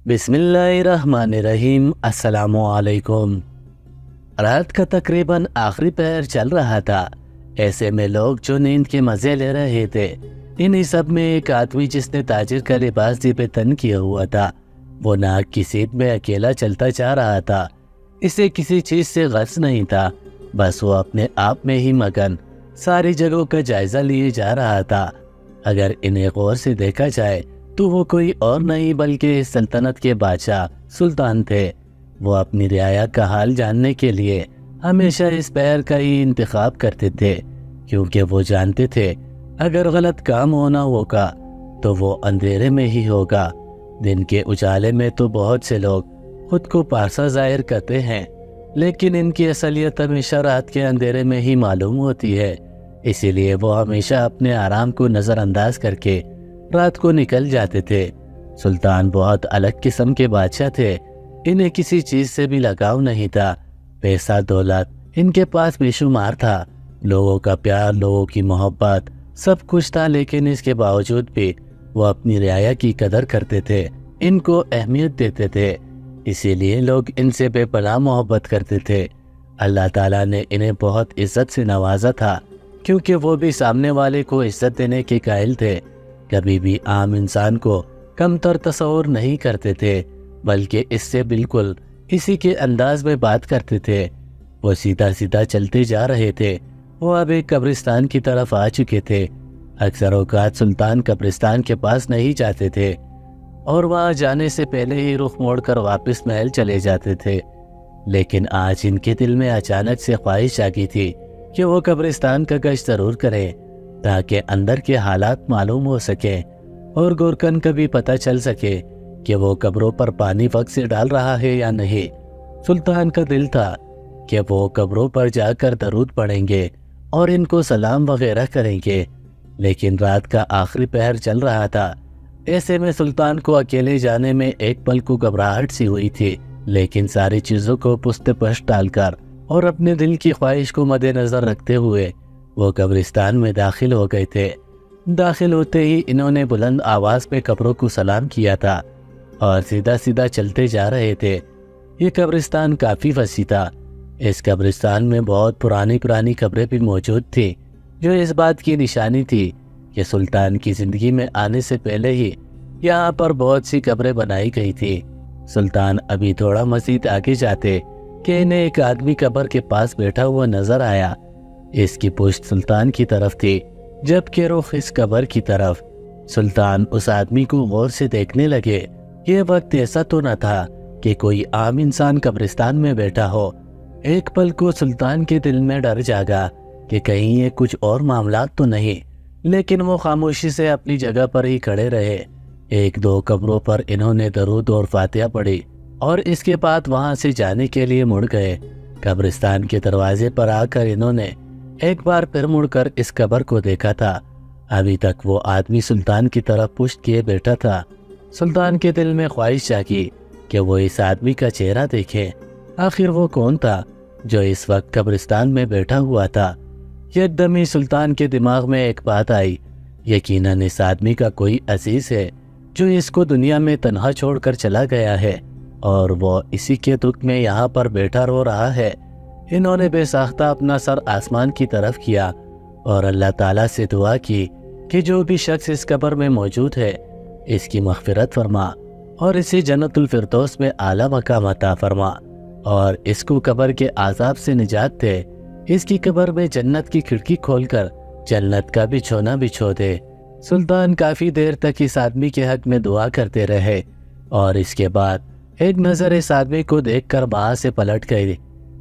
بسم اللہ الرحمن الرحیم۔ السلام علیکم۔ رات کا تقریباً آخری پہر چل رہا تھا۔ ایسے میں لوگ جو نیند کے مزے لے رہے تھے، انہی سب میں ایک آدمی جس نے تاجر کا لباس پہ تن کیا ہوا تھا، وہ ناک کی سیٹ میں اکیلا چلتا جا رہا تھا۔ اسے کسی چیز سے غرض نہیں تھا، بس وہ اپنے آپ میں ہی مگن ساری جگہوں کا جائزہ لیے جا رہا تھا۔ اگر انہیں غور سے دیکھا جائے تو وہ کوئی اور نہیں بلکہ اس سلطنت کے بادشاہ سلطان تھے۔ وہ اپنی رعایا کا حال جاننے کے لیے ہمیشہ اس پہر کا ہی انتخاب کرتے تھے، کیونکہ وہ جانتے تھے اگر غلط کام ہونا ہوگا تو وہ اندھیرے میں ہی ہوگا۔ دن کے اجالے میں تو بہت سے لوگ خود کو پارسا ظاہر کرتے ہیں، لیکن ان کی اصلیت ہمیشہ رات کے اندھیرے میں ہی معلوم ہوتی ہے۔ اسی لیے وہ ہمیشہ اپنے آرام کو نظر انداز کر کے رات کو نکل جاتے تھے۔ سلطان بہت الگ قسم کے بادشاہ تھے۔ انہیں کسی چیز سے بھی لگاؤ نہیں تھا۔ پیسہ دولت ان کے پاس بے شمار تھا، لوگوں کا پیار، لوگوں کی محبت، سب کچھ تھا، لیکن اس کے باوجود بھی وہ اپنی رعایا کی قدر کرتے تھے، ان کو اہمیت دیتے تھے۔ اسی لیے لوگ ان سے بے پناہ محبت کرتے تھے۔ اللہ تعالیٰ نے انہیں بہت عزت سے نوازا تھا، کیونکہ وہ بھی سامنے والے کو عزت دینے کے قائل تھے۔ کبھی بھی عام انسان کو کم تر تصور نہیں کرتے تھے، بلکہ اس سے بالکل اسی کے انداز میں بات کرتے تھے۔ وہ سیدھا سیدھا چلتے جا رہے تھے۔ وہ اب ایک قبرستان کی طرف آ چکے تھے۔ اکثر اوقات سلطان قبرستان کے پاس نہیں جاتے تھے اور وہاں جانے سے پہلے ہی رخ موڑ کر واپس محل چلے جاتے تھے، لیکن آج ان کے دل میں اچانک سے خواہش جاگی تھی کہ وہ قبرستان کا گشت ضرور کریں، تاکہ اندر کے حالات معلوم ہو سکیں اور گورکن کا بھی پتہ چل سکے کہ وہ قبروں پر پانی وقت سے ڈال رہا ہے یا نہیں۔ سلطان کا دل تھا کہ وہ قبروں پر جا کر درود پڑھیں گے اور ان کو سلام وغیرہ کریں گے، لیکن رات کا آخری پہر چل رہا تھا۔ ایسے میں سلطان کو اکیلے جانے میں ایک پل کو گھبراہٹ سی ہوئی تھی، لیکن ساری چیزوں کو پست پشت ڈال کر اور اپنے دل کی خواہش کو مد نظر رکھتے ہوئے وہ قبرستان میں داخل ہو گئے تھے۔ داخل ہوتے ہی انہوں نے بلند آواز پہ قبروں کو سلام کیا تھا اور سیدھا سیدھا چلتے جا رہے تھے۔ یہ قبرستان کافی وسیع تھا۔ اس قبرستان میں بہت پرانی قبریں بھی موجود تھیں، جو اس بات کی نشانی تھی کہ سلطان کی زندگی میں آنے سے پہلے ہی یہاں پر بہت سی قبریں بنائی گئی تھی۔ سلطان ابھی تھوڑا مزید آگے جاتے کہ انہیں ایک آدمی قبر کے پاس بیٹھا ہوا نظر آیا۔ اس کی پشت سلطان کی طرف تھی، جبکہ رخ اس قبر کی طرف۔ سلطان اس آدمی کو غور سے دیکھنے لگے۔ یہ وقت ایسا تو نہ تھا کہ کوئی عام انسان قبرستان میں بیٹھا ہو۔ ایک پل کو سلطان کے دل میں ڈر جاگا کہ کہیں یہ کچھ اور معاملات تو نہیں، لیکن وہ خاموشی سے اپنی جگہ پر ہی کھڑے رہے۔ ایک دو قبروں پر انہوں نے درود اور فاتحہ پڑھی اور اس کے بعد وہاں سے جانے کے لیے مڑ گئے۔ قبرستان کے دروازے پر آ کر انہوں نے ایک بار پھر مڑ کر اس قبر کو دیکھا تھا۔ ابھی تک وہ آدمی سلطان کی طرف پشت کیے بیٹھا تھا۔ سلطان کے دل میں خواہش جاگی کہ وہ اس آدمی کا چہرہ دیکھے۔ آخر وہ کون تھا جو اس وقت قبرستان میں بیٹھا ہوا تھا؟ یکدم ہی سلطان کے دماغ میں ایک بات آئی، یقیناً اس آدمی کا کوئی عزیز ہے جو اس کو دنیا میں تنہا چھوڑ کر چلا گیا ہے اور وہ اسی کے دکھ میں یہاں پر بیٹھا رو رہا ہے۔ انہوں نے بے ساختہ اپنا سر آسمان کی طرف کیا اور اللہ تعالیٰ سے دعا کی کہ جو بھی شخص اس قبر میں موجود ہے، اس کی مغفرت فرما اور اسے جنت الفردوس میں اعلیٰ مقام عطا فرما اور اس کو قبر کے عذاب سے نجات دے۔ اس کی قبر میں جنت کی کھڑکی کھول کر جنت کا بچھونا بچھو دے۔ سلطان کافی دیر تک اس آدمی کے حق میں دعا کرتے رہے اور اس کے بعد ایک نظر اس آدمی کو دیکھ کر وہاں سے پلٹ گئی۔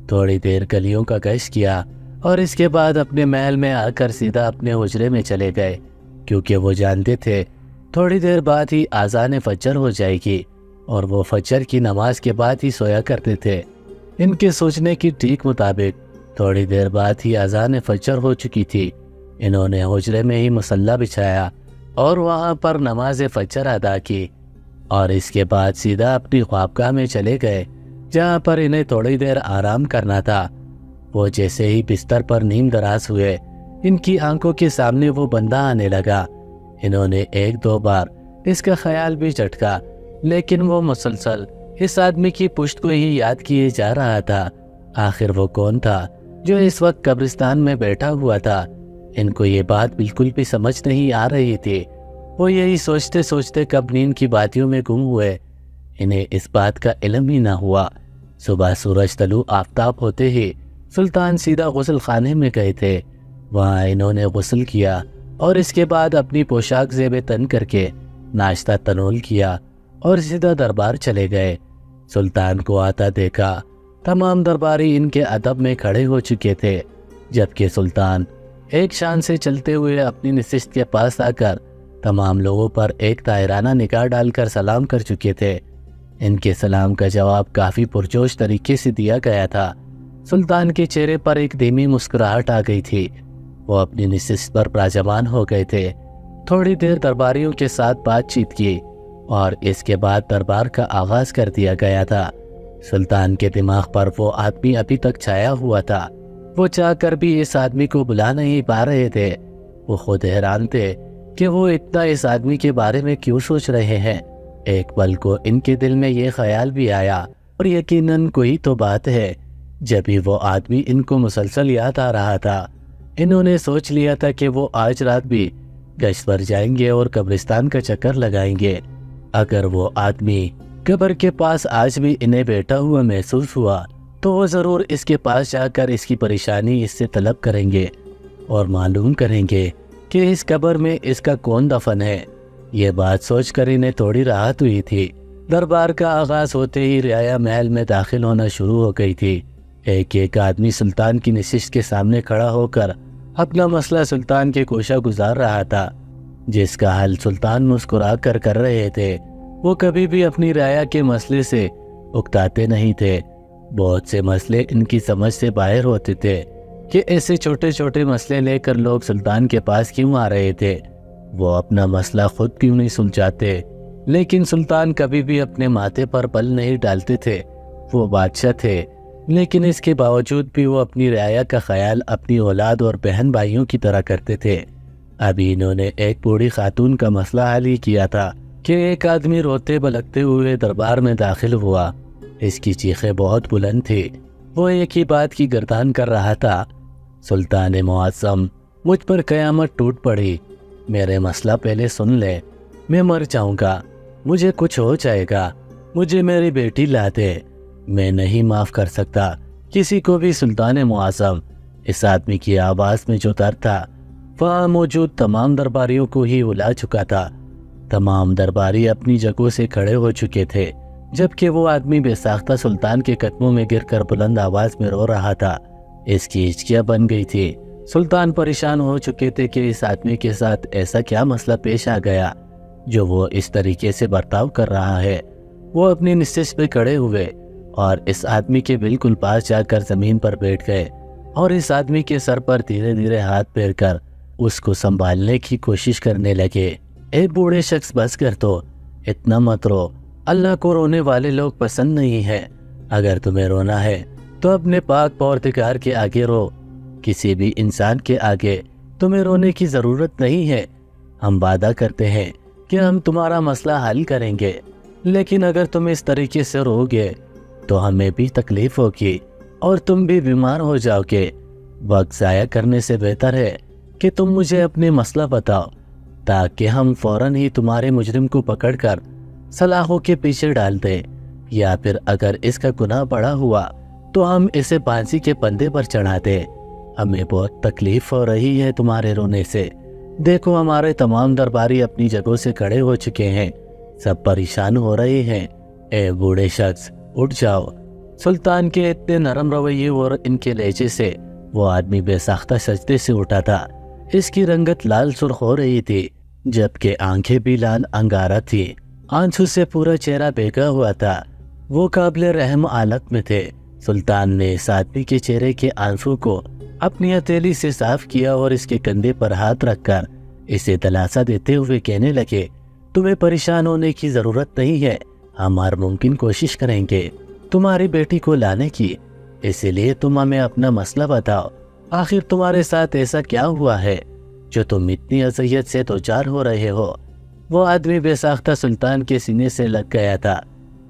تھوڑی دیر گلیوں کا گشت کیا اور اس کے بعد اپنے محل میں آ کر سیدھا اپنے حجرے میں چلے گئے، کیونکہ وہ جانتے تھے تھوڑی دیر بعد ہی اذان فجر ہو جائے گی اور وہ فجر کی نماز کے بعد ہی سویا کرتے تھے۔ ان کے سوچنے کی ٹھیک مطابق تھوڑی دیر بعد ہی اذان فجر ہو چکی تھی۔ انہوں نے حجرے میں ہی مصلی بچھایا اور وہاں پر نماز فجر ادا کی اور اس کے بعد سیدھا اپنی خوابگاہ میں چلے گئے، جہاں پر انہیں تھوڑی دیر آرام کرنا تھا۔ وہ جیسے ہی بستر پر نیم دراز ہوئے، ان کی آنکھوں کے سامنے وہ بندہ آنے لگا۔ انہوں نے ایک دو بار اس کا خیال بھی جھٹکا لیکن وہ مسلسل اس آدمی کی پشت کو ہی یاد کیے جا رہا تھا۔ آخر وہ کون تھا جو اس وقت قبرستان میں بیٹھا ہوا تھا؟ ان کو یہ بات بالکل بھی سمجھ نہیں آ رہی تھی۔ وہ یہی سوچتے سوچتے کب نیند کی باتیوں میں گم ہوئے۔ انہیں اس بات کا علم ہی نہ ہوا۔ صبح سورج طلوع آفتاب ہوتے ہی سلطان سیدھا غسل خانے میں گئے تھے۔ وہاں انہوں نے غسل کیا اور اس کے بعد اپنی پوشاک زیب تن کر کے ناشتہ تنول کیا اور سیدھا دربار چلے گئے۔ سلطان کو آتا دیکھا تمام درباری ان کے ادب میں کھڑے ہو چکے تھے، جبکہ سلطان ایک شان سے چلتے ہوئے اپنی نشست کے پاس آ کر تمام لوگوں پر ایک طاہرانہ نگاہ ڈال کر سلام کر چکے تھے۔ ان کے سلام کا جواب کافی پرجوش طریقے سے دیا گیا تھا۔ سلطان کے چہرے پر ایک دھیمی مسکراہٹ آ گئی تھی۔ وہ اپنی نشست پر براجمان ہو گئے تھے۔ تھوڑی دیر درباریوں کے ساتھ بات چیت کی اور اس کے بعد دربار کا آغاز کر دیا گیا تھا۔ سلطان کے دماغ پر وہ آدمی ابھی تک چھایا ہوا تھا۔ وہ چاہ کر بھی اس آدمی کو بلا نہیں پا رہے تھے۔ وہ خود حیران تھے کہ وہ اتنا اس آدمی کے بارے میں کیوں سوچ رہے ہیں۔ ایک پل کو ان کے دل میں یہ خیال بھی آیا، اور یقیناً کوئی تو بات ہے، جبھی وہ آدمی ان کو مسلسل یاد آ رہا تھا۔ انہوں نے سوچ لیا تھا کہ وہ آج رات بھی گشت پر جائیں گے اور قبرستان کا چکر لگائیں گے۔ اگر وہ آدمی قبر کے پاس آج بھی انہیں بیٹھا ہوا محسوس ہوا تو وہ ضرور اس کے پاس جا کر اس کی پریشانی اس سے طلب کریں گے اور معلوم کریں گے کہ اس قبر میں اس کا کون دفن ہے۔ یہ بات سوچ کر انہیں تھوڑی راحت ہوئی تھی۔ دربار کا آغاز ہوتے ہی رعایا محل میں داخل ہونا شروع ہو گئی تھی۔ ایک ایک آدمی سلطان کی نشست کے سامنے کھڑا ہو کر اپنا مسئلہ سلطان کے کوشہ گزار رہا تھا، جس کا حل سلطان مسکرا کر رہے تھے۔ وہ کبھی بھی اپنی رعایا کے مسئلے سے اکتاتے نہیں تھے۔ بہت سے مسئلے ان کی سمجھ سے باہر ہوتے تھے کہ ایسے چھوٹے چھوٹے مسئلے لے کر لوگ سلطان کے پاس کیوں آ رہے تھے۔ وہ اپنا مسئلہ خود کیوں نہیں سلجھاتے، لیکن سلطان کبھی بھی اپنے ماتھے پر بل نہیں ڈالتے تھے۔ وہ بادشاہ تھے، لیکن اس کے باوجود بھی وہ اپنی رعایا کا خیال اپنی اولاد اور بہن بھائیوں کی طرح کرتے تھے۔ ابھی انہوں نے ایک بوڑھی خاتون کا مسئلہ حل ہی کیا تھا کہ ایک آدمی روتے بلکتے ہوئے دربار میں داخل ہوا۔ اس کی چیخیں بہت بلند تھی۔ وہ ایک ہی بات کی گردان کر رہا تھا، سلطان معظم، مجھ پر قیامت ٹوٹ پڑی، میرے مسئلہ پہلے سن لے، میں مر جاؤں گا، مجھے کچھ ہو جائے گا، مجھے میری بیٹی لا دے، میں نہیں معاف کر سکتا کسی کو بھی۔ سلطان معظم، اس آدمی کی آواز میں جو درد تھا وہاں موجود تمام درباریوں کو ہی الا چکا تھا۔ تمام درباری اپنی جگہوں سے کھڑے ہو چکے تھے، جبکہ وہ آدمی بے ساختہ سلطان کے قدموں میں گر کر بلند آواز میں رو رہا تھا۔ اس کی ہچکیاں بن گئی تھی۔ سلطان پریشان ہو چکے تھے کہ اس آدمی کے ساتھ ایسا کیا مسئلہ پیش آ گیا جو وہ اس طریقے سے برتاؤ کر رہا ہے۔ وہ اپنی نشست پہ کھڑے ہوئے اور اس آدمی کے بالکل پاس جا کر زمین پر بیٹھ گئے اور اس آدمی کے سر پر دھیرے دھیرے ہاتھ پھیر کر اس کو سنبھالنے کی کوشش کرنے لگے۔ اے بوڑھے شخص، بس کر تو، اتنا مت رو، اللہ کو رونے والے لوگ پسند نہیں ہیں۔ اگر تمہیں رونا ہے تو اپنے پاک پروردگار کے آگے رو، کسی بھی انسان کے آگے تمہیں رونے کی ضرورت نہیں ہے۔ ہم وعدہ کرتے ہیں کہ ہم تمہارا مسئلہ حل کریں گے، لیکن اگر تم اس طریقے سے رو گے تو ہمیں بھی تکلیف ہوگی اور تم بھی بیمار ہو جاؤ گے۔ وقت ضائع کرنے سے بہتر ہے کہ تم مجھے اپنے مسئلہ بتاؤ تاکہ ہم فوراً ہی تمہارے مجرم کو پکڑ کر سلاخوں کے پیچھے ڈال دیں، یا پھر اگر اس کا گناہ بڑا ہوا تو ہم اسے پھانسی کے پندے پر چڑھا دیں۔ ہمیں بہت تکلیف ہو رہی ہے تمہارے رونے سے۔ دیکھو، ہمارے تمام درباری اپنی جگہوں سے کھڑے ہو چکے ہیں، سب پریشان ہو رہے ہیں۔ اے بوڑھے شخص، اٹھ جاؤ۔ سلطان کے اتنے نرم رویے اور ان کے لہجے سے وہ آدمی بے ساختہ سجدے سے اٹھا تھا۔ اس کی رنگت لال سرخ ہو رہی تھی، جبکہ آنکھیں بھی لال انگارہ تھی۔ آنسو سے پورا چہرہ بھیگا ہوا تھا۔ وہ قابل رحم حالت میں تھے۔ سلطان نے اس آدمی کے چہرے کے آنسو کو اپنی ہتھیلی سے صاف کیا اور اس کے کندھے پر ہاتھ رکھ کر اسے دلاسا دیتے ہوئے کہنے لگے، تمہیں پریشان ہونے کی ضرورت نہیں ہے، ہم ہر ممکن کوشش کریں گے تمہاری بیٹی کو لانے کی۔ اسی لیے تم ہمیں اپنا مسئلہ بتاؤ، آخر تمہارے ساتھ ایسا کیا ہوا ہے جو تم اتنی اذیت سے دوچار ہو رہے ہو؟ وہ آدمی بے ساختہ سلطان کے سینے سے لگ گیا تھا۔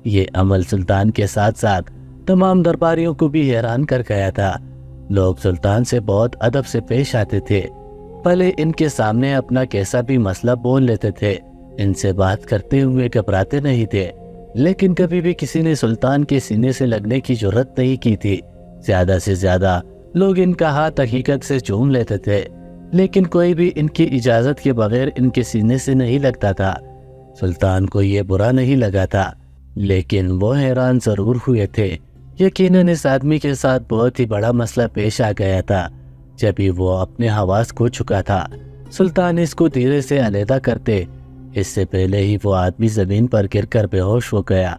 یہ عمل سلطان کے ساتھ ساتھ تمام درباریوں کو بھی حیران کر گیا تھا۔ لوگ سلطان سے بہت ادب سے پیش آتے تھے، بھلے ان کے سامنے اپنا کیسا بھی مسئلہ بول لیتے تھے، ان سے بات کرتے ہوئے گھبراتے نہیں تھے، لیکن کبھی بھی کسی نے سلطان کے سینے سے لگنے کی جرت نہیں کی تھی۔ زیادہ سے زیادہ لوگ ان کا ہاتھ حقیقت سے چوم لیتے تھے، لیکن کوئی بھی ان کی اجازت کے بغیر ان کے سینے سے نہیں لگتا تھا۔ سلطان کو یہ برا نہیں لگا تھا، لیکن وہ حیران ضرور ہوئے تھے۔ یقیناً اس آدمی کے ساتھ بہت ہی بڑا مسئلہ پیش آ گیا تھا۔ جب ہی وہ اپنے حواس کھو چکا تھا، سلطان اس کو دھیرے سے علیحدہ کرتے، اس سے پہلے ہی وہ آدمی زمین پر گر کر بے ہوش ہو گیا۔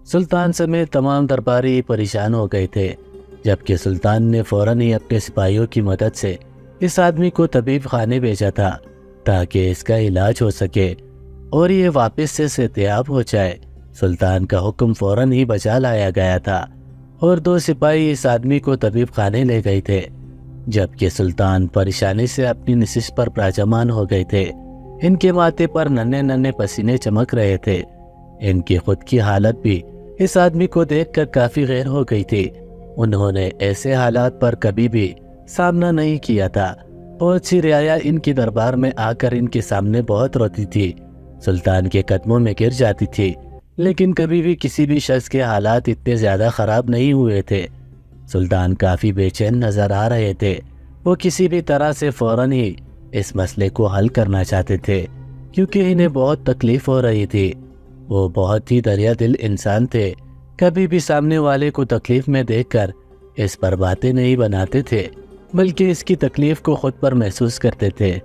سلطان سمیت تمام درباری پریشان ہو گئے تھے، جبکہ سلطان نے فوراً ہی اپنے سپاہیوں کی مدد سے اس آدمی کو طبیب خانے بھیجا تھا تاکہ اس کا علاج ہو سکے اور یہ واپس سے صحتیاب ہو جائے۔ سلطان کا حکم فوراً ہی بجا لایا گیا تھا اور 2 سپاہی اس آدمی کو طبیب خانے لے گئے تھے، جبکہ سلطان پریشانی سے اپنی نشست پر براجمان ہو گئے تھے۔ ان کے ماتھے پر ننھے ننھے پسینے چمک رہے تھے۔ ان کی خود کی حالت بھی اس آدمی کو دیکھ کر کافی غیر ہو گئی تھی۔ انہوں نے ایسے حالات پر کبھی بھی سامنا نہیں کیا تھا۔ بہت سی رعایا ان کی دربار میں آ کر ان کے سامنے بہت روتی تھی، سلطان کے قدموں میں گر جاتی تھی، لیکن کبھی بھی کسی بھی شخص کے حالات اتنے زیادہ خراب نہیں ہوئے تھے۔ سلطان کافی بے چین نظر آ رہے تھے۔ وہ کسی بھی طرح سے فوراً ہی اس مسئلے کو حل کرنا چاہتے تھے، کیونکہ انہیں بہت تکلیف ہو رہی تھی۔ وہ بہت ہی دریا دل انسان تھے، کبھی بھی سامنے والے کو تکلیف میں دیکھ کر اس پر باتیں نہیں بناتے تھے، بلکہ اس کی تکلیف کو خود پر محسوس کرتے تھے۔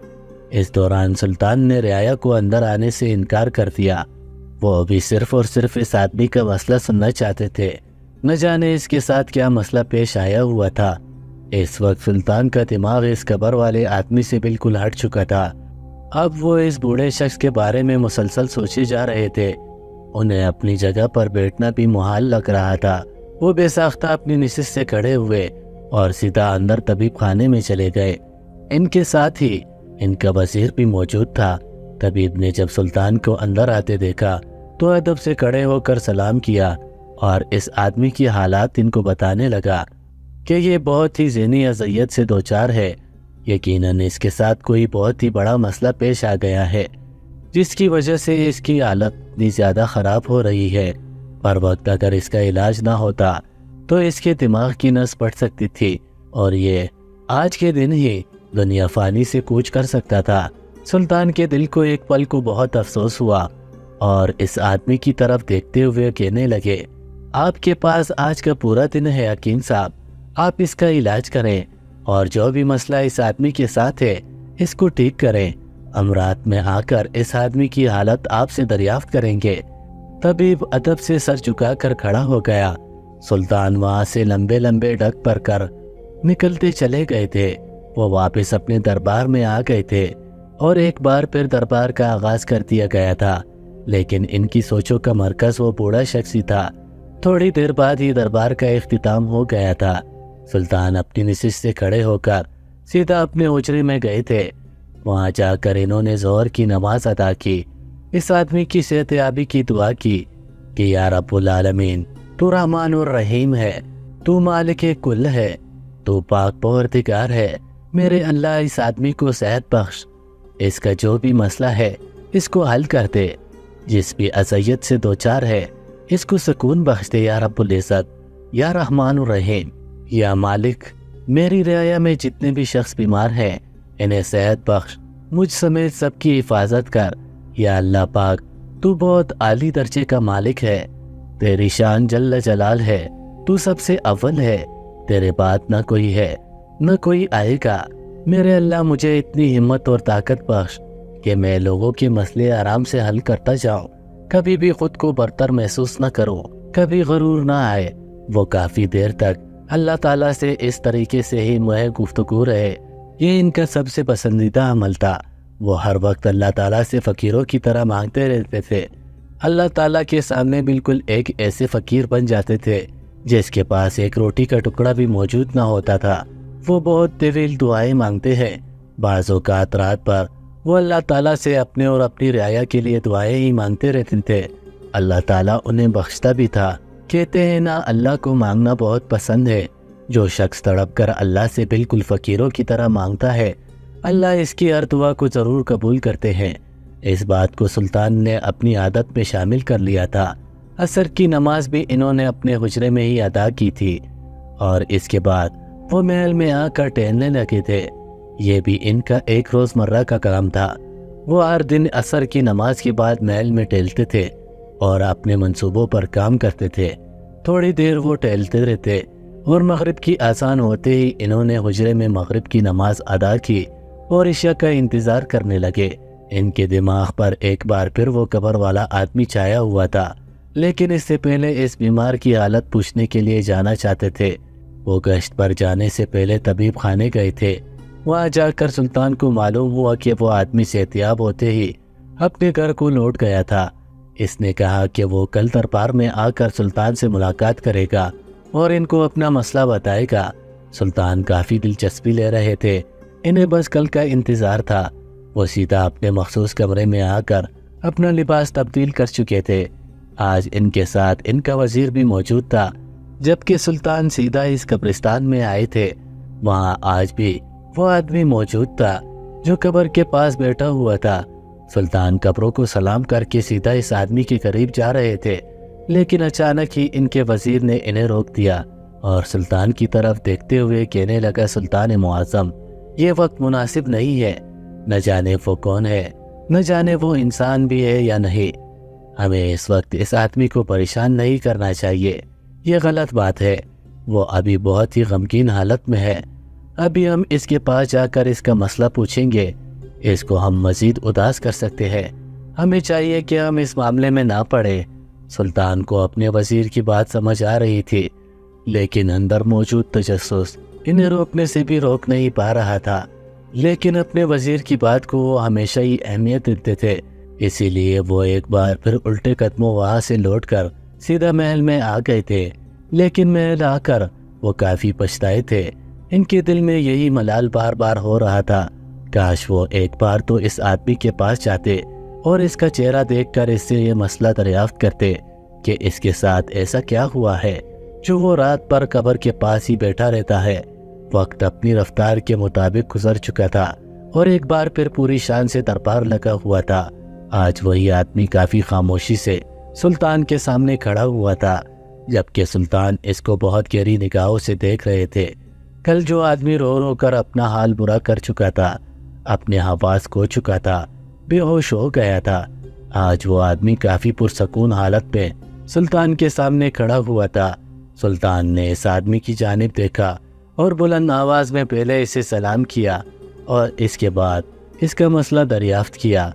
اس دوران سلطان نے رعایا کو اندر آنے سے انکار کر دیا۔ وہ ابھی صرف اور صرف اس آدمی کا مسئلہ سننا چاہتے تھے، نہ جانے اس کے ساتھ کیا مسئلہ پیش آیا ہوا تھا۔ اس وقت سلطان کا دماغ اس قبر والے آدمی سے بالکل ہٹ چکا تھا۔ اب وہ اس بوڑھے شخص کے بارے میں مسلسل سوچے جا رہے تھے۔ انہیں اپنی جگہ پر بیٹھنا بھی محال لگ رہا تھا۔ وہ بے ساختہ اپنی نشست سے کھڑے ہوئے اور سیدھا اندر طبیب خانے میں چلے گئے۔ ان کے ساتھ ہی ان کا وزیر بھی موجود تھا۔ طبیب نے جب سلطان کو اندر آتے دیکھا تو ادب سے کھڑے ہو کر سلام کیا اور اس آدمی کی حالات ان کو بتانے لگا کہ یہ بہت ہی ذہنی اذیت سے دوچار ہے۔ یقیناً اس کے ساتھ کوئی بہت ہی بڑا مسئلہ پیش آ گیا ہے، جس کی وجہ سے اس کی حالت اتنی زیادہ خراب ہو رہی ہے۔ پر وقت اگر اس کا علاج نہ ہوتا تو اس کے دماغ کی نس پڑ سکتی تھی اور یہ آج کے دن ہی دنیا فانی سے کوچ کر سکتا تھا۔ سلطان کے دل کو ایک پل کو بہت افسوس ہوا اور اس آدمی کی طرف دیکھتے ہوئے کہنے لگے، آپ کے پاس آج کا پورا دن ہے حکیم صاحب، آپ اس کا علاج کریں اور جو بھی مسئلہ اس آدمی کے ساتھ ہے اس کو ٹھیک کریں۔ ہم رات میں آ کر اس آدمی کی حالت آپ سے دریافت کریں گے۔ طبیب ادب سے سر جھکا کر کھڑا ہو گیا۔ سلطان وہاں سے لمبے لمبے ڈگ پر کر نکلتے چلے گئے تھے۔ وہ واپس اپنے دربار میں آ گئے تھے اور ایک بار پھر دربار کا آغاز کر دیا گیا تھا، لیکن ان کی سوچوں کا مرکز وہ بوڑھا شخص ہی تھا۔ تھوڑی دیر بعد ہی دربار کا اختتام ہو گیا تھا۔ سلطان اپنی نشست سے کھڑے ہو کر سیدھا اپنے حجرے میں گئے تھے۔ وہاں جا کر انہوں نے ظہر کی نماز ادا کی، اس آدمی کی صحتیابی کی دعا کی کہ یا رب العالمین، تو رحمان الرحیم ہے، تو مالک کل ہے، تو پاک پروردگار ہے، میرے اللہ اس آدمی کو صحت بخش، اس کا جو بھی مسئلہ ہے اس کو حل کر دے، جس بھی اذیت سے دوچار ہے اس کو سکون بخش دے یا رب العزت، یا رحمان الرحیم، یا مالک، میری رعایا میں جتنے بھی شخص بیمار ہیں انہیں صحت بخش، مجھ سمیت سب کی حفاظت کر، یا اللہ پاک، تو بہت عالی درجے کا مالک ہے، تیری شان جل جلال ہے، تو سب سے اول ہے، تیرے بعد نہ کوئی ہے نہ کوئی آئے گا۔ میرے اللہ مجھے اتنی ہمت اور طاقت بخش کہ میں لوگوں کے مسئلے آرام سے حل کرتا جاؤں، کبھی بھی خود کو برتر محسوس نہ کروں، کبھی غرور نہ آئے۔ وہ کافی دیر تک اللہ تعالیٰ سے اس طریقے سے ہی محض گفتگو رہے۔ یہ ان کا سب سے پسندیدہ عمل تھا۔ وہ ہر وقت اللہ تعالیٰ سے فقیروں کی طرح مانگتے رہتے تھے۔ اللہ تعالیٰ کے سامنے بالکل ایک ایسے فقیر بن جاتے تھے جس کے پاس ایک روٹی کا ٹکڑا بھی موجود نہ ہوتا تھا۔ وہ بہت طویل دعائیں مانگتے ہیں، بعض اوقات رات پر وہ اللہ تعالیٰ سے اپنے اور اپنی رعایا کے لیے دعائیں ہی مانگتے رہتے تھے۔ اللہ تعالیٰ انہیں بخشتا بھی تھا۔ کہتے ہیں نا، اللہ کو مانگنا بہت پسند ہے۔ جو شخص تڑپ کر اللہ سے بالکل فقیروں کی طرح مانگتا ہے، اللہ اس کی ہر دعا کو ضرور قبول کرتے ہیں۔ اس بات کو سلطان نے اپنی عادت میں شامل کر لیا تھا۔ عصر کی نماز بھی انہوں نے اپنے حجرے میں ہی ادا کی تھی، اور اس کے بعد وہ محل میں آ کر ٹہلنے لگے تھے۔ یہ بھی ان کا ایک روزمرہ کا کام تھا۔ وہ ہر دن عصر کی نماز کے بعد محل میں ٹہلتے تھے اور اپنے منصوبوں پر کام کرتے تھے۔ تھوڑی دیر وہ ٹہلتے رہتے اور مغرب کی اذان ہوتے ہی انہوں نے حجرے میں مغرب کی نماز ادا کی اور عشاء کا انتظار کرنے لگے۔ ان کے دماغ پر ایک بار پھر وہ قبر والا آدمی چھایا ہوا تھا، لیکن اس سے پہلے اس بیمار کی حالت پوچھنے کے لیے جانا چاہتے تھے۔ وہ گشت پر جانے سے پہلے طبیب خانے گئے تھے۔ وہاں جا کر سلطان کو معلوم ہوا کہ وہ آدمی صحتیاب ہوتے ہی اپنے گھر کو لوٹ گیا تھا۔ اس نے کہا کہ وہ کل دربار میں آ کر سلطان سے ملاقات کرے گا اور ان کو اپنا مسئلہ بتائے گا۔ سلطان کافی دلچسپی لے رہے تھے، انہیں بس کل کا انتظار تھا۔ وہ سیدھا اپنے مخصوص کمرے میں آ کر اپنا لباس تبدیل کر چکے تھے۔ آج ان کے ساتھ ان کا وزیر بھی موجود تھا۔ جبکہ سلطان سیدھا اس قبرستان میں آئے تھے، وہاں آج بھی وہ آدمی موجود تھا جو قبر کے پاس بیٹھا ہوا تھا۔ سلطان قبروں کو سلام کر کے سیدھا اس آدمی کے قریب جا رہے تھے، لیکن اچانک ہی ان کے وزیر نے انہیں روک دیا اور سلطان کی طرف دیکھتے ہوئے کہنے لگا، سلطان معظم، یہ وقت مناسب نہیں ہے۔ نہ جانے وہ کون ہے، نہ جانے وہ انسان بھی ہے یا نہیں۔ ہمیں اس وقت اس آدمی کو پریشان نہیں کرنا چاہیے، یہ غلط بات ہے۔ وہ ابھی بہت ہی غمگین حالت میں ہے۔ ابھی ہم اس کے پاس جا کر اس کا مسئلہ پوچھیں گے، اس کو ہم مزید اداس کر سکتے ہیں۔ ہمیں چاہیے کہ ہم اس معاملے میں نہ پڑیں۔ سلطان کو اپنے وزیر کی بات سمجھ آ رہی تھی، لیکن اندر موجود تجسس انہیں روکنے سے بھی روک نہیں پا رہا تھا۔ لیکن اپنے وزیر کی بات کو وہ ہمیشہ ہی اہمیت دیتے تھے، اسی لیے وہ ایک بار پھر الٹے قدموں وہاں سے لوٹ کر سیدھا محل میں آ گئے تھے۔ لیکن محل آ کر وہ کافی پچھتائے تھے۔ ان کے دل میں یہی ملال بار بار ہو رہا تھا، کاش وہ ایک بار تو اس آدمی کے پاس جاتے اور اس کا چہرہ دیکھ کر اس سے یہ مسئلہ دریافت کرتے کہ اس کے ساتھ ایسا کیا ہوا ہے جو وہ رات بھر قبر کے پاس ہی بیٹھا رہتا ہے۔ وقت اپنی رفتار کے مطابق گزر چکا تھا اور ایک بار پھر پوری شان سے دربار لگا ہوا تھا۔ آج وہی آدمی کافی خاموشی سے سلطان کے سامنے کھڑا ہوا تھا، جبکہ سلطان اس کو بہت گہری نگاہوں سے دیکھ رہے تھے۔ کل جو آدمی رو رو کر اپنا حال برا کر چکا تھا، اپنے حواس کھو چکا تھا، بے ہوش ہو گیا تھا، آج وہ آدمی کافی پرسکون حالت میں سلطان کے سامنے کھڑا ہوا تھا۔ سلطان نے اس آدمی کی جانب دیکھا اور بلند آواز میں پہلے اسے سلام کیا اور اس کے بعد اس کا مسئلہ دریافت کیا۔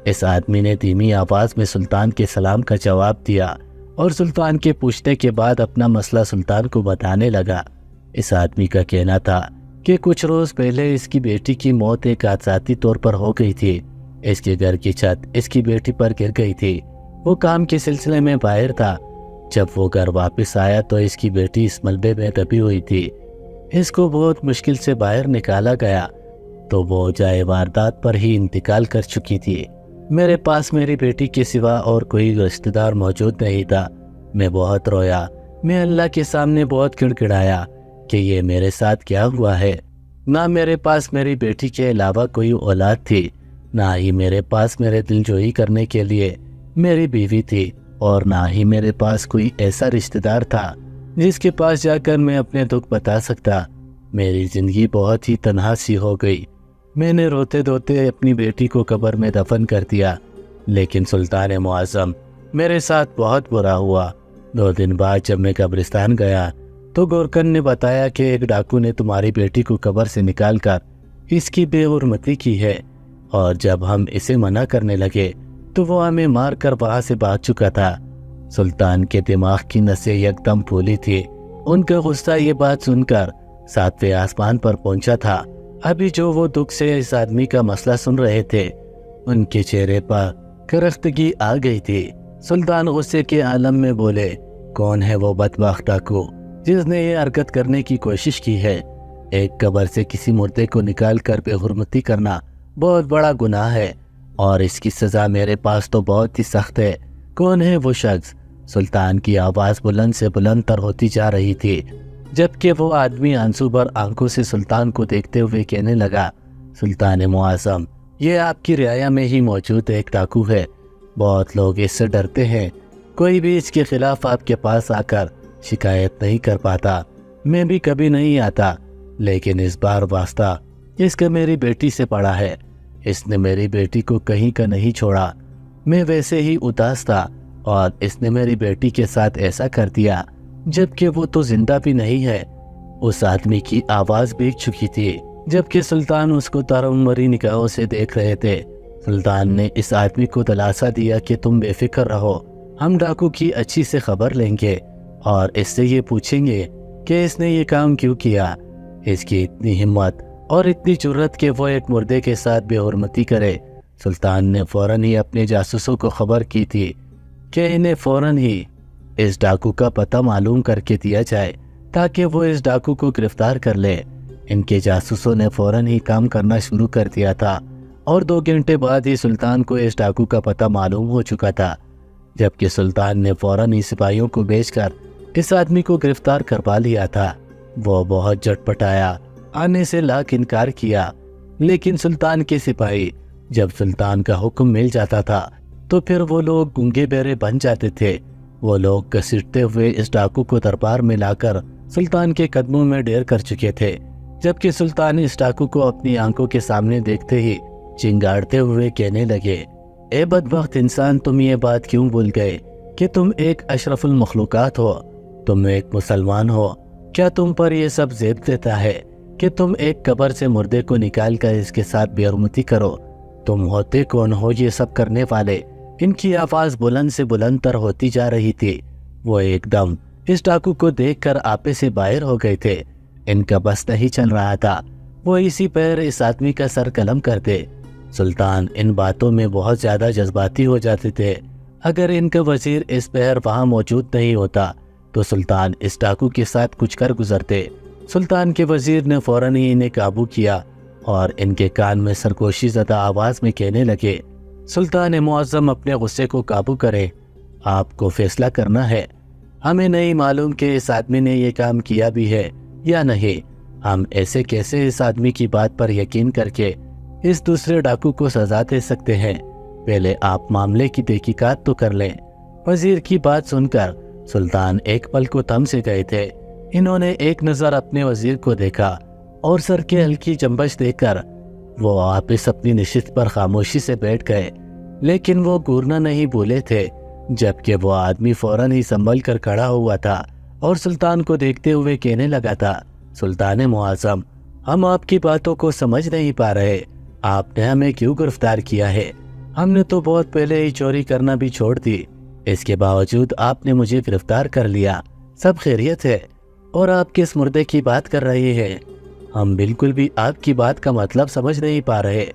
اس آدمی نے دھیمی آواز میں سلطان کے سلام کا جواب دیا اور سلطان کے پوچھنے کے بعد اپنا مسئلہ سلطان کو بتانے لگا۔ اس آدمی کا کہنا تھا کہ کچھ روز پہلے اس کی بیٹی کی موت ایک حادثاتی طور پر ہو گئی تھی۔ اس کے گھر کی چھت اس کی بیٹی پر گر گئی تھی۔ وہ کام کے سلسلے میں باہر تھا۔ جب وہ گھر واپس آیا تو اس کی بیٹی اس ملبے میں دبی ہوئی تھی۔ اس کو بہت مشکل سے باہر نکالا گیا تو وہ جائے واردات پر ہی انتقال کر چکی تھی۔ میرے پاس میری بیٹی کے سوا اور کوئی رشتہ دار موجود نہیں تھا۔ میں بہت رویا، میں اللہ کے سامنے بہت گڑگڑایا کہ یہ میرے ساتھ کیا ہوا ہے۔ نہ میرے پاس میری بیٹی کے علاوہ کوئی اولاد تھی، نہ ہی میرے پاس میرے دل جوئی کرنے کے لیے میری بیوی تھی، اور نہ ہی میرے پاس کوئی ایسا رشتہ دار تھا جس کے پاس جا کر میں اپنے دکھ بتا سکتا۔ میری زندگی بہت ہی تنہا سی ہو گئی۔ میں نے روتے دھوتے اپنی بیٹی کو قبر میں دفن کر دیا، لیکن سلطان معظم میرے ساتھ بہت برا ہوا۔ 2 دن بعد جب میں قبرستان گیا تو گورکن نے بتایا کہ ایک ڈاکو نے تمہاری بیٹی کو قبر سے نکال کر اس کی بے حرمتی کی ہے، اور جب ہم اسے منع کرنے لگے تو وہ ہمیں مار کر وہاں سے بھاگ چکا تھا۔ سلطان کے دماغ کی نسیں یکدم پھولی تھی۔ ان کا غصہ یہ بات سن کر 7ویں آسمان پر پہنچا تھا۔ ابھی جو وہ دکھ سے اس آدمی کا مسئلہ سن رہے تھے، ان کے چہرے پر کرختگی آ گئی تھی۔ سلطان غصے کے عالم میں بولے، کون ہے وہ بدبخت ڈاکو جس نے یہ حرکت کرنے کی کوشش کی ہے؟ ایک قبر سے کسی مردے کو نکال کر بے حرمتی کرنا بہت بڑا گناہ ہے اور اس کی سزا میرے پاس تو بہت ہی سخت ہے۔ کون ہے وہ شخص؟ سلطان کی آواز بلند سے بلند تر ہوتی جا رہی تھی، جبکہ وہ آدمی آنسو بھر آنکھوں سے سلطان کو دیکھتے ہوئے کہنے لگا، سلطان معظم، یہ آپ کی رعایا میں ہی موجود ایک ڈاکو ہے۔ بہت لوگ اس سے ڈرتے ہیں، کوئی بھی اس کے خلاف آپ کے پاس آ کر شکایت نہیں کر پاتا۔ میں بھی کبھی نہیں آتا، لیکن اس بار واسطہ اس کا میری بیٹی سے پڑا ہے۔ اس نے میری بیٹی کو کہیں کا نہیں چھوڑا۔ میں ویسے ہی اداس تھا اور اس نے میری بیٹی کے ساتھ ایسا کر دیا جبکہ وہ تو زندہ بھی نہیں ہے۔ اس آدمی کی آواز بھیگ چکی تھی، جبکہ سلطان اس کو ترمری نگاہوں سے دیکھ رہے تھے۔ سلطان نے اس آدمی کو دلاسا دیا کہ تم بے فکر رہو، ہم ڈاکو کی اچھی سے خبر لیں گے اور اس سے یہ پوچھیں گے کہ اس نے یہ کام کیوں کیا۔ اس کی اتنی ہمت اور اتنی جرت کہ وہ ایک مردے کے ساتھ بے حرمتی کرے۔ سلطان نے فوراً ہی اپنے جاسوسوں کو خبر کی تھی کہ انہیں فوراً ہی اس ڈاکو کا پتہ معلوم کر کے دیا جائے تاکہ وہ اس ڈاکو کو گرفتار کر لے۔ ان کے جاسوسوں نے فوراً ہی کام کرنا شروع کر دیا تھا اور 2 گھنٹے بعد ہی سلطان کو اس ڈاکو کا پتہ معلوم ہو چکا تھا، جبکہ سلطان نے فوراً ہی سپاہیوں کو بھیج کر اس آدمی کو گرفتار کروا لیا تھا۔ وہ بہت جھٹپٹایا، آنے سے لاکھ انکار کیا، لیکن سلطان کے سپاہی جب سلطان کا حکم مل جاتا تھا تو پھر وہ لوگ گنگے بہرے بن جاتے تھے۔ وہ لوگ گھسیٹتے ہوئے اس ڈاکو کو دربار میں لا کر سلطان کے قدموں میں ڈھیر کر چکے تھے، جبکہ سلطان اس ڈاکو کو اپنی آنکھوں کے سامنے دیکھتے ہی چنگاڑتے ہوئے کہنے لگے، اے بدبخت انسان، تم یہ بات کیوں بھول گئے کہ تم ایک اشرف المخلوقات ہو، تم ایک مسلمان ہو؟ کیا تم پر یہ سب زیب دیتا ہے کہ تم ایک قبر سے مردے کو نکال کر اس کے ساتھ بے حرمتی کرو؟ تم ہوتے کون ہو یہ سب کرنے والے؟ ان کی آواز بلند سے بلند تر ہوتی جا رہی تھی۔ وہ ایک دم اس ڈاکو کو دیکھ کر آپے سے باہر ہو گئے تھے۔ ان کا بس نہیں چل رہا تھا، وہ اسی پیر اس آدمی کا سر قلم کرتے۔ سلطان ان باتوں میں بہت زیادہ جذباتی ہو جاتے تھے۔ اگر ان کا وزیر اس پیر وہاں موجود نہیں ہوتا تو سلطان اس ڈاکو کے ساتھ کچھ کر گزرتے۔ سلطان کے وزیر نے فوراً ہی انہیں قابو کیا اور ان کے کان میں سرگوشی زدہ آواز میں کہنے لگے، سلطان معظم، اپنے غصے کو قابو کریں، آپ کو فیصلہ کرنا ہے۔ ہمیں نہیں معلوم کہ اس آدمی نے یہ کام کیا بھی ہے یا نہیں۔ ہم ایسے کیسے اس آدمی کی بات پر یقین کر کے اس دوسرے ڈاکو کو سزا دے سکتے ہیں؟ پہلے آپ معاملے کی تحقیقات تو کر لیں۔ وزیر کی بات سن کر سلطان ایک پل کو تھم سے گئے تھے۔ انہوں نے ایک نظر اپنے وزیر کو دیکھا اور سر کے ہلکی جنبش دیکھ کر وہ واپس اپنی نشست پر خاموشی سے بیٹھ گئے، لیکن وہ گورنا نہیں بھولے تھے، جبکہ وہ آدمی فوراً ہی سنبھل کر کھڑا ہوا تھا اور سلطان کو دیکھتے ہوئے کہنے لگا تھا، سلطان معظم، ہم آپ کی باتوں کو سمجھ نہیں پا رہے۔ آپ نے ہمیں کیوں گرفتار کیا ہے؟ ہم نے تو بہت پہلے ہی چوری کرنا بھی چھوڑ دی، اس کے باوجود آپ نے مجھے گرفتار کر لیا۔ سب خیریت ہے؟ اور آپ کس مردے کی بات کر رہے ہیں؟ ہم بالکل بھی آپ کی بات کا مطلب سمجھ نہیں پا رہے۔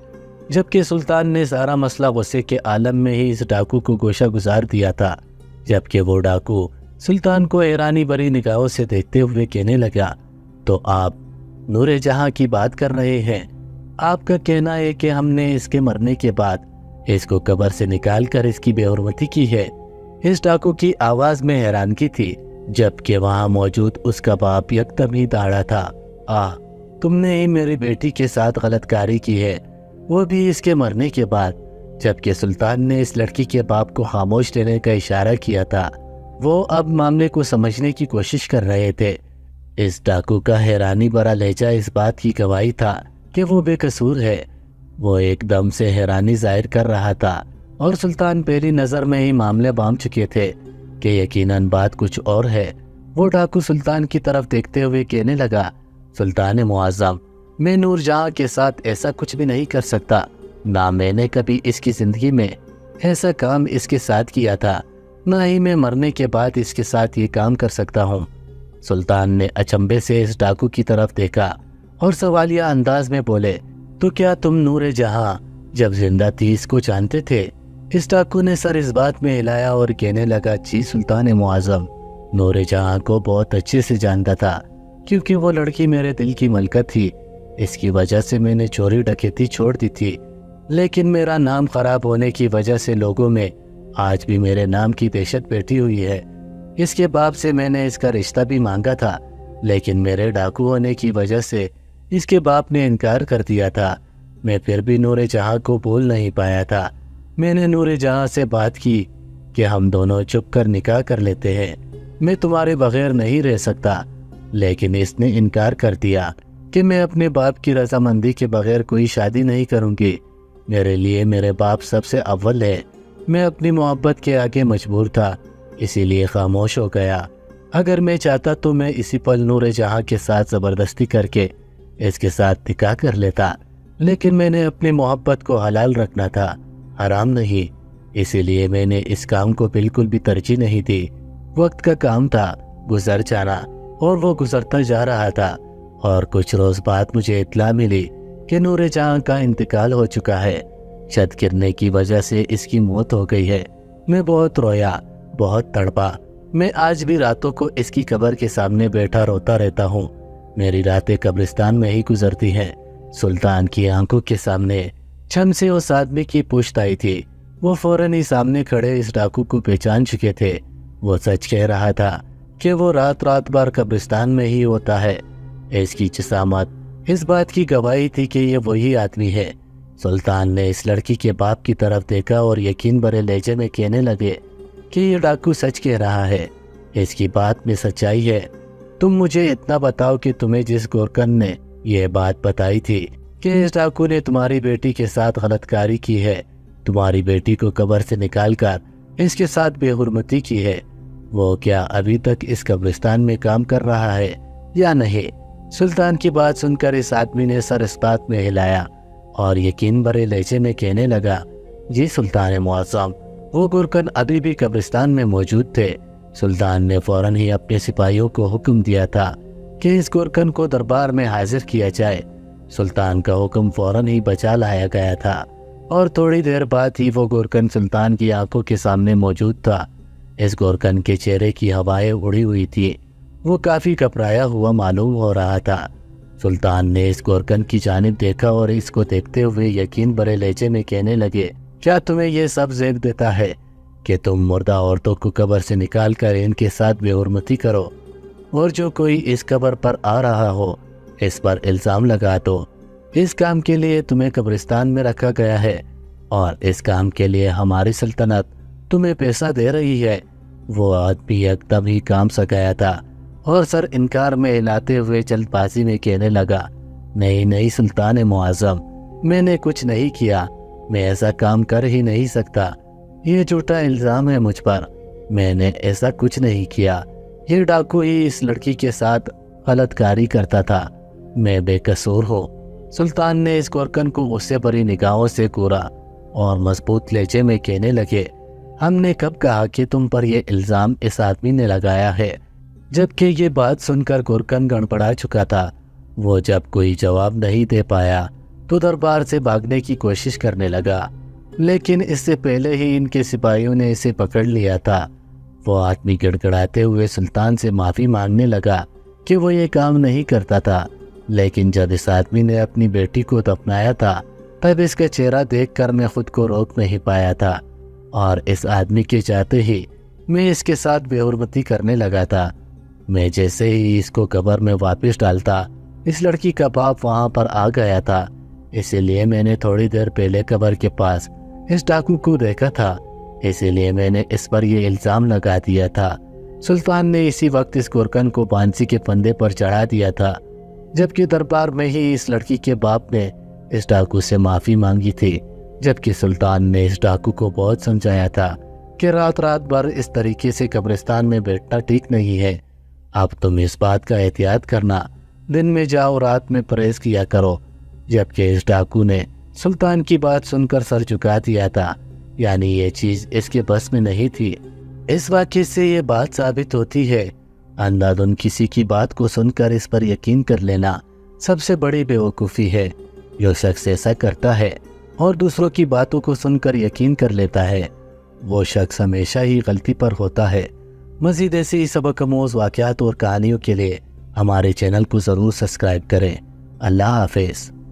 جبکہ سلطان نے سارا مسئلہ غصے کے عالم میں ہی اس ڈاکو کو گوشہ گزار دیا تھا، جبکہ وہ ڈاکو سلطان کو حیرانی بھری نگاہوں سے دیکھتے ہوئے کہنے لگا، تو آپ نور جہاں کی بات کر رہے ہیں؟ آپ کا کہنا ہے کہ ہم نے اس کے مرنے کے بعد اس کو قبر سے نکال کر اس کی بے حرمتی کی ہے؟ اس ڈاکو کی آواز میں حیرانگی تھی، جبکہ وہاں موجود اس کا باپ یکدم ہی داڑا تھا۔ تم نے ہی میری بیٹی کے ساتھ غلط کاری کی ہے، وہ بھی اس کے مرنے کے بعد۔ جبکہ سلطان نے اس لڑکی کے باپ کو خاموش لینے کا اشارہ کیا تھا۔ وہ اب معاملے کو سمجھنے کی کوشش کر رہے تھے۔ اس ڈاکو کا حیرانی بھرا لہجہ اس بات کی گواہی تھا کہ وہ بے قصور ہے۔ وہ ایک دم سے حیرانی ظاہر کر رہا تھا اور سلطان پہلی نظر میں ہی معاملے بام چکے تھے کہ یقیناً بات کچھ اور ہے۔ وہ ڈاکو سلطان کی طرف دیکھتے ہوئے کہنے لگا، سلطان معظم، میں نور جہاں کے ساتھ ایسا کچھ بھی نہیں کر سکتا، نہ میں نے کبھی اس کی زندگی میں ایسا کام اس کے ساتھ کیا تھا، نہ ہی میں مرنے کے بعد اس کے ساتھ یہ کام کر سکتا ہوں۔ سلطان نے اچنبے سے اس ڈاکو کی طرف دیکھا اور سوالیہ انداز میں بولے، تو کیا تم نور جہاں جب زندہ تھی اس کو جانتے تھے؟ اس ڈاکو نے سر اس بات میں ہلایا اور کہنے لگا، جی سلطان معظم، نور جہاں کو بہت اچھے سے جانتا تھا، کیونکہ وہ لڑکی میرے دل کی ملکہ تھی۔ اس کی وجہ سے میں نے چوری ڈکیتی چھوڑ دی تھی، لیکن میرا نام خراب ہونے کی وجہ سے لوگوں میں آج بھی میرے نام کی دہشت بیٹھی ہوئی ہے۔ اس کے باپ سے میں نے اس کا رشتہ بھی مانگا تھا، لیکن میرے ڈاکو ہونے کی وجہ سے اس کے باپ نے انکار کر دیا تھا۔ میں پھر بھی نور جہاں کو بھول نہیں پایا تھا۔ میں نے نور جہاں سے بات کی کہ ہم دونوں چھپ کر نکاح کر لیتے ہیں، میں تمہارے بغیر نہیں رہ سکتا، لیکن اس نے انکار کر دیا کہ میں اپنے باپ کی رضامندی کے بغیر کوئی شادی نہیں کروں گی۔ میرے لیے میرے باپ سب سے اول ہے۔ میں اپنی محبت کے آگے مجبور تھا، اسی لیے خاموش ہو گیا۔ اگر میں چاہتا تو میں اسی پل نور جہاں کے ساتھ زبردستی کر کے اس کے ساتھ نکاح کر لیتا، لیکن میں نے اپنی محبت کو حلال رکھنا تھا، حرام نہیں۔ اسی لیے میں نے اس کام کو بالکل بھی ترجیح نہیں دی۔ وقت کا کام تھا، گزر جانا، اور وہ گزرتا جا رہا تھا، اور کچھ روز بعد مجھے اطلاع ملی کہ نور جہاں کا انتقال ہو چکا ہے۔ چھت گرنے کی وجہ سے اس کی موت ہو گئی ہے۔ میں بہت رویا، بہت تڑپا۔ میں آج بھی راتوں کو اس کی قبر کے سامنے بیٹھا روتا رہتا ہوں۔ میری راتیں قبرستان میں ہی گزرتی ہیں۔ سلطان کی آنکھوں کے سامنے چھم سے اس آدمی کی پشت آئی تھی۔ وہ فوراً ہی سامنے کھڑے اس ڈاکو کو پہچان چکے تھے۔ وہ سچ کہہ رہا تھا کہ وہ رات بھر قبرستان میں ہی ہوتا ہے۔ اس کی جسامت اس بات کی گواہی تھی کہ یہ وہی آدمی ہے۔ سلطان نے اس لڑکی کے باپ کی طرف دیکھا اور یقین بھرے لہجے میں کہنے لگے کہ یہ ڈاکو سچ کہہ رہا ہے، اس کی بات میں سچائی ہے۔ تم مجھے اتنا بتاؤ کہ تمہیں جس گورکن نے یہ بات بتائی تھی کہ اس ڈاکو نے تمہاری بیٹی کے ساتھ غلط کاری کی ہے، تمہاری بیٹی کو قبر سے نکال کر اس کے ساتھ بے حرمتی کی ہے، وہ کیا ابھی تک اس قبرستان میں کام کر رہا ہے یا نہیں؟ سلطان کی بات سن کر اس آدمی نے سر اس بات میں ہلایا اور یقین بھرے لہجے میں کہنے لگا، جی سلطان معظم، وہ گورکن ابھی بھی قبرستان میں موجود تھے۔ سلطان نے فوراً ہی اپنے سپاہیوں کو حکم دیا تھا کہ اس گورکن کو دربار میں حاضر کیا جائے۔ سلطان کا حکم فوراً ہی بجا لایا گیا تھا، اور تھوڑی دیر بعد ہی وہ گورکن سلطان کی آنکھوں کے سامنے موجود تھا۔ اس گورکن کے چہرے کی ہوائیں اڑی ہوئی تھی، وہ کافی گھبرایا ہوا معلوم ہو رہا تھا۔ سلطان نے اس گورکن کی جانب دیکھا اور اس کو دیکھتے ہوئے یقین بھرے لہجے میں کہنے لگے، کیا تمہیں یہ سب زیب دیتا ہے کہ تم مردہ عورتوں کو قبر سے نکال کر ان کے ساتھ بے حرمتی کرو، اور جو کوئی اس قبر پر آ رہا ہو اس پر الزام لگا دو؟ اس کام کے لیے تمہیں قبرستان میں رکھا گیا ہے، اور اس کام کے لیے ہماری سلطنت تمہیں پیسہ دے رہی ہے۔ وہ آدمی ایک دم ہی کام سا گیا تھا اور سر انکار میں ہلاتے ہوئے جلد بازی میں کہنے لگا، نہیں سلطان معظم، میں نے کچھ نہیں کیا، میں ایسا کام کر ہی نہیں سکتا، یہ جھوٹا الزام ہے مجھ پر، میں نے ایسا کچھ نہیں کیا، یہ ڈاکو ہی اس لڑکی کے ساتھ غلط کاری کرتا تھا، میں بے قصور ہوں۔ سلطان نے اس گورکن کو غصے بھری نگاہوں سے گورا اور مضبوط لہجے میں کہنے لگے، ہم نے کب کہا کہ تم پر یہ الزام اس آدمی نے لگایا ہے؟ جبکہ یہ بات سن کر گورکن گڑبڑا چکا تھا۔ وہ جب کوئی جواب نہیں دے پایا تو دربار سے بھاگنے کی کوشش کرنے لگا، لیکن اس سے پہلے ہی ان کے سپاہیوں نے اسے پکڑ لیا تھا۔ وہ آدمی گڑگڑاتے ہوئے سلطان سے معافی مانگنے لگا کہ وہ یہ کام نہیں کرتا تھا، لیکن جب اس آدمی نے اپنی بیٹی کو دفنایا تھا تب اس کا چہرہ دیکھ کر میں خود کو روک نہیں پایا تھا، اور اس آدمی کے چاہتے ہی میں اس کے ساتھ بے حرمتی کرنے لگا تھا۔ میں جیسے ہی اس کو قبر میں واپس ڈالتا، اس لڑکی کا باپ وہاں پر آ گیا تھا، اسی لیے میں نے تھوڑی دیر پہلے قبر کے پاس اس ڈاکو کو دیکھا تھا، اسی لیے میں نے اس پر یہ الزام لگا دیا تھا۔ سلطان نے اسی وقت اس گورکن کو پھانسی کے پھندے پر چڑھا دیا تھا، جبکہ دربار میں ہی اس لڑکی کے باپ نے اس ڈاکو سے معافی مانگی تھی، جبکہ سلطان نے اس ڈاکو کو بہت سمجھایا تھا کہ رات بھر اس طریقے سے قبرستان میں بیٹھنا ٹھیک نہیں ہے۔ اب تم اس بات کا احتیاط کرنا، دن میں جاؤ، رات میں پرہیز کیا کرو۔ جبکہ اس ڈاکو نے سلطان کی بات سن کر سر جھکا دیا تھا، یعنی یہ چیز اس کے بس میں نہیں تھی۔ اس واقعے سے یہ بات ثابت ہوتی ہے، اندھادھند کسی کی بات کو سن کر اس پر یقین کر لینا سب سے بڑی بیوقوفی ہے۔ جو شخص ایسا کرتا ہے اور دوسروں کی باتوں کو سن کر یقین کر لیتا ہے، وہ شخص ہمیشہ ہی غلطی پر ہوتا ہے۔ مزید ایسی سبق آموز واقعات اور کہانیوں کے لیے ہمارے چینل کو ضرور سبسکرائب کریں۔ اللہ حافظ.